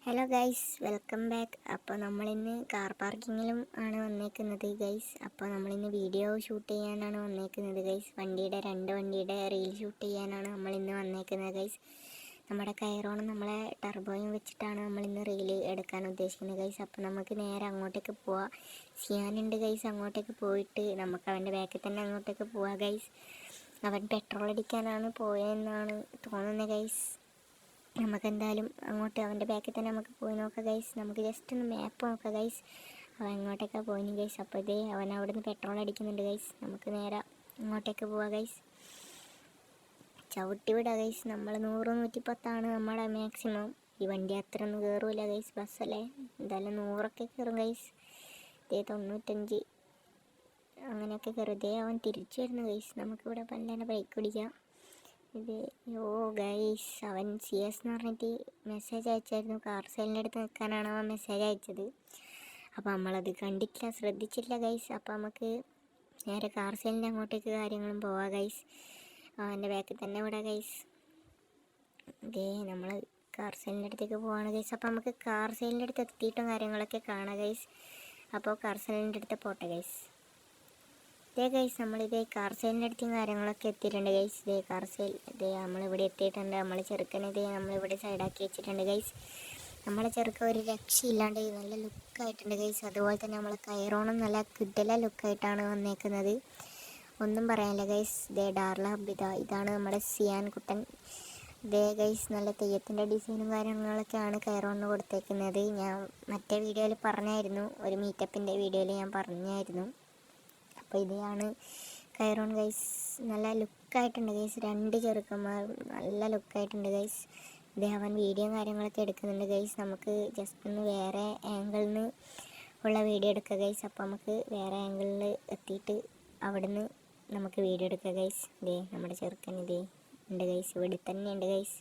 Hello guys, welcome back. അപ്പോൾ നമ്മളിന്ന് car പാർക്കിങ്ങിലും ആണ് വന്നേക്കുന്നത് ഗൈസ്. അപ്പോൾ നമ്മളിന്ന് വീഡിയോ ഷൂട്ട് ചെയ്യാനാണ് വന്നേക്കുന്നത് ഗൈസ്. രണ്ട് വണ്ടിയുടെ റീൽ ഷൂട്ട് ചെയ്യാനാണ് നമ്മളിന്ന് വന്നേക്കുന്നത് ഗൈസ്. നമ്മുടെ കൈറോണും നമ്മളെ ടർബോയും വെച്ചിട്ടാണ് നമ്മളിന്ന് റീൽ എടുക്കാൻ ഉദ്ദേശിക്കുന്നത് ഗൈസ്. അപ്പോൾ നമുക്ക് നേരെ അങ്ങോട്ടേക്ക് പോവാം. സിയാനുണ്ട് ഗൈസ്. അങ്ങോട്ടേക്ക് പോയിട്ട് നമുക്ക് അവൻ്റെ ബാക്കിൽ തന്നെ അങ്ങോട്ടേക്ക് പോവാം ഗൈസ്. അവൻ പെട്രോൾ അടിക്കാനാണ് പോയതെന്നാണ് തോന്നുന്നത് ഗൈസ്. നമുക്കെന്തായാലും അങ്ങോട്ട് അവൻ്റെ ബാക്കിൽ തന്നെ നമുക്ക് പോയി നോക്കാം ഗൈസ്. നമുക്ക് ജസ്റ്റ് ഒന്ന് മാപ്പ് നോക്കാം ഗൈസ്, അവൻ എങ്ങോട്ടേക്കാണ് പോയിന് ഗൈസ്. അപ്പോൾ ഇതേ അവൻ അവിടെ നിന്ന് പെട്രോൾ അടിക്കുന്നുണ്ട് ഗൈസ്. നമുക്ക് നേരെ അങ്ങോട്ടേക്ക് പോവാം ഗൈസ്. ചവിട്ടി വിടുക ഗൈസ്. നമ്മൾ 100-110 നമ്മുടെ മാക്സിമം. ഈ വണ്ടി അത്ര ഒന്നും കയറില്ല ഗൈസ്, ബസ്സല്ലേ. എന്തായാലും 100 കയറും ഗൈസ്. ഇതേ 95 അങ്ങനെയൊക്കെ കയറും. ഇതേ അവൻ തിരിച്ചു വരുന്നു ഗൈസ്. നമുക്കിവിടെ പല്ലേനെ ബ്രേക്ക് പിടിക്കാം. ഇത് ഗൈസ്, അവൻ CS എന്ന് പറഞ്ഞിട്ട് മെസ്സേജ് അയച്ചായിരുന്നു. കാർ സെയിലിൻ്റെ അടുത്ത് നിൽക്കാനാണ് അവൻ മെസ്സേജ് അയച്ചത്. അപ്പോൾ നമ്മളത് കണ്ടിട്ടില്ല, ശ്രദ്ധിച്ചില്ല ഗൈസ്. അപ്പോൾ നമുക്ക് നേരെ കാർ സെയിലിൻ്റെ അങ്ങോട്ടേക്ക് കാര്യങ്ങളും പോവാം ഗൈസ്. അവൻ്റെ ബാക്കിൽ തന്നെ വിടാം ഗൈസ്. ഇതേ നമ്മൾ കാർ സെയിലിൻ്റെ അടുത്തേക്ക് പോവാണ് ഗൈസ്. അപ്പോൾ നമുക്ക് കാർ സെയിലിൻ്റെ അടുത്ത് എത്തിയിട്ടും കാര്യങ്ങളൊക്കെ കാണാം ഗൈസ്. അപ്പോൾ കാർ സെയിലിൻ്റെ അടുത്ത് പോട്ടെ ഗൈസ്. ഇതേ ഗൈസ്, നമ്മളിതേ കാർ സെയിലിൻ്റെ അടുത്തും കാര്യങ്ങളൊക്കെ എത്തിയിട്ടുണ്ട് ഗൈസ്. ഇതേ കാർ സെയിൽ ഇതേ നമ്മളിവിടെ എത്തിയിട്ടുണ്ട്. നമ്മളെ ചെറുക്കനിതേ നമ്മളിവിടെ സൈഡാക്കി വെച്ചിട്ടുണ്ട് ഗൈസ്. നമ്മളെ ചെറുക്കൻ ഒരു രക്ഷയില്ലാണ്ട് നല്ല ലുക്കായിട്ടുണ്ട് ഗൈസ്. അതുപോലെ തന്നെ നമ്മളെ കൈറോണും നല്ല കിടല ലുക്കായിട്ടാണ് വന്നേക്കുന്നത്. ഒന്നും പറയാനില്ല ഗൈസ്. ഇതേ ഡാർല ഹബ് ഇതാണ് നമ്മുടെ സിയാൻ കുട്ടൻ. ഇതേ ഗൈസ്, നല്ല തെയ്യത്തിൻ്റെ ഡിസൈനും കാര്യങ്ങളൊക്കെയാണ് കൈറോണിന് കൊടുത്തേക്കുന്നത്. ഞാൻ മറ്റേ വീഡിയോയിൽ പറഞ്ഞായിരുന്നു, ഒരു മീറ്റപ്പിൻ്റെ വീഡിയോയിൽ ഞാൻ പറഞ്ഞായിരുന്നു. അപ്പോൾ ഇതാണ് കൈറോൺ ഗൈസ്. നല്ല ലുക്കായിട്ടുണ്ട് ഗൈസ്. 2 ചെറുക്കന്മാർ നല്ല ലുക്കായിട്ടുണ്ട് ഗൈസ്. ഇത് അവൻ വീഡിയോയും കാര്യങ്ങളൊക്കെ എടുക്കുന്നുണ്ട് ഗൈസ്. നമുക്ക് ജസ്റ്റ് ഒന്ന് വേറെ ആംഗിളിൽ നിന്ന് ഉള്ള വീഡിയോ എടുക്കുക ഗൈസ്. അപ്പോൾ നമുക്ക് വേറെ ആംഗിളിൽ എത്തിയിട്ട് അവിടുന്ന് നമുക്ക് വീഡിയോ എടുക്കുക ഗൈസ്. ഇതേ നമ്മുടെ ചെറുക്കൻ ഇതേ ഉണ്ട് ഗൈസ്, ഇവിടെ തന്നെ ഉണ്ട് ഗൈസ്.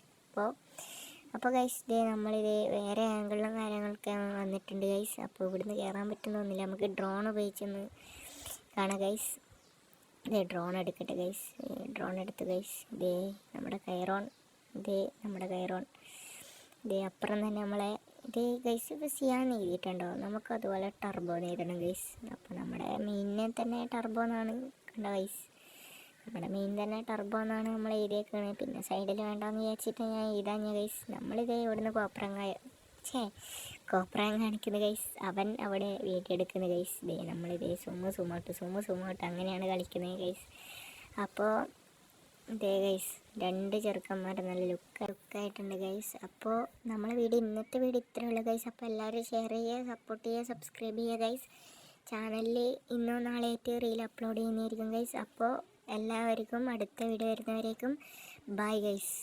അപ്പോൾ ഗൈസ് ഇതേ നമ്മളിതേ വേറെ ആംഗിളിലും കാര്യങ്ങളൊക്കെ വന്നിട്ടുണ്ട് ഗൈസ്. അപ്പോൾ ഇവിടുന്ന് കയറാൻ പറ്റുന്നൊന്നുമില്ല. നമുക്ക് ഡ്രോൺ ഉപയോഗിച്ചൊന്ന് കാണാം ഗൈസ്. ഇതേ ഡ്രോൺ എടുക്കട്ടെ ഗൈസ്. ഡ്രോൺ എടുത്ത് ഗൈസ്. ഇതേ നമ്മുടെ കൈറോൺ. ഇതേ അപ്പുറം തന്നെ നമ്മളെ ഇതേ ഗൈസ് ഇപ്പോൾ സിയാൻ എഴുതിയിട്ടുണ്ടോ, നമുക്ക് അതുപോലെ ടർബോ എഴുതണം ഗൈസ്. അപ്പോൾ നമ്മുടെ മെയിനെ തന്നെ ടർബോ എന്നാണ് കണ്ട ഗൈസ്. നമ്മുടെ മെയിൻ തന്നെ ടർബോ എന്നാണ് നമ്മൾ എഴുതിയേക്കുന്നത്. പിന്നെ സൈഡിൽ വേണ്ടാന്ന് വിചാരിച്ചിട്ട് ഞാൻ എഴുതാഞ്ഞ ഗൈസ്. നമ്മളിതേ ഇവിടുന്ന് കോപ്രാങ് കാണിക്കുന്ന ഗൈസ്. അവൻ അവിടെ വീഡിയോ എടുക്കുന്ന ഗൈസ്. ഇതേ നമ്മളിതേ സുമോട്ട് അങ്ങനെയാണ് കളിക്കുന്നത് ഗൈസ്. അപ്പോൾ ഇതേ ഗൈസ് 2 ചെറുക്കന്മാർ നല്ല ലുക്കായിട്ടുണ്ട് ഗൈസ്. അപ്പോൾ നമ്മളെ ഇന്നത്തെ വീഡിയോ ഇത്രയുള്ളൂ ഗൈസ്. അപ്പോൾ എല്ലാവരും ഷെയർ ചെയ്യുക, സപ്പോർട്ട് ചെയ്യുക, സബ്സ്ക്രൈബ് ചെയ്യുക ഗൈസ്. ചാനലിൽ ഇന്നോ നാളെയായിട്ട് റീൽ അപ്ലോഡ് ചെയ്യുന്നതായിരിക്കും ഗൈസ്. അപ്പോൾ എല്ലാവർക്കും അടുത്ത വീഡിയോ വരുന്നവരേക്കും ബൈ ഗൈസ്.